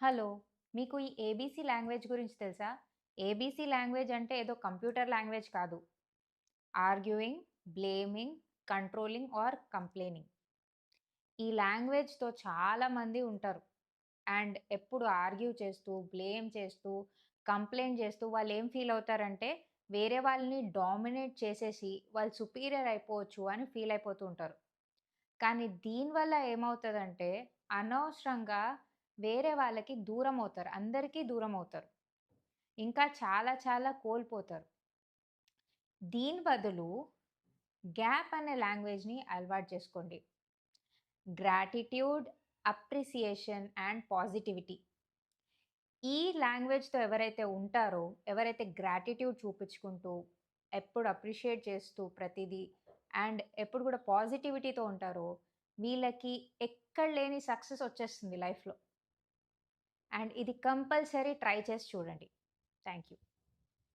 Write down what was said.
Hello! మీకు ఈ ABC language గురించి తెలుసా? ఏబీసీ లాంగ్వేజ్ అంటే ఏదో కంప్యూటర్ లాంగ్వేజ్ కాదు. Arguing, blaming, controlling or complaining. ఈ లాంగ్వేజ్‌తో చాలామంది ఉంటారు. అండ్ ఎప్పుడు ఆర్గ్యూ చేస్తూ, బ్లేమ్ చేస్తూ, కంప్లెయింట్ చేస్తూ వాళ్ళేం ఫీల్ అవుతారంటే, వేరే వాళ్ళని డామినేట్ చేసేసి వాళ్ళు సుపీరియర్ అయిపోవచ్చు అని ఫీల్ అయిపోతూ ఉంటారు. కానీ దీనివల్ల ఏమవుతదంటే, అనవసరంగా వేరే వాళ్ళకి దూరమవుతారు. అందరికీ దూరమవుతారు. ఇంకా చాలా చాలా కోల్పోతారు. దీని బదులు గ్యాప్ అనే లాంగ్వేజ్‌ని అలవాటు చేసుకోండి. Gratitude, appreciation and positivity. ఈ లాంగ్వేజ్‌తో ఎవరైతే ఉంటారో, ఎవరైతే గ్రాటిట్యూడ్ చూపించుకుంటూ, ఎప్పుడు అప్రిషియేట్ చేస్తూ ప్రతీదీ అండ్ ఎప్పుడు కూడా పాజిటివిటీతో ఉంటారో, వీళ్ళకి ఎక్కడ లేని సక్సెస్ వచ్చేస్తుంది లైఫ్‌లో. అండ్ ఇది కంపల్సరీ ట్రై చేసి చూడండి. Thank you.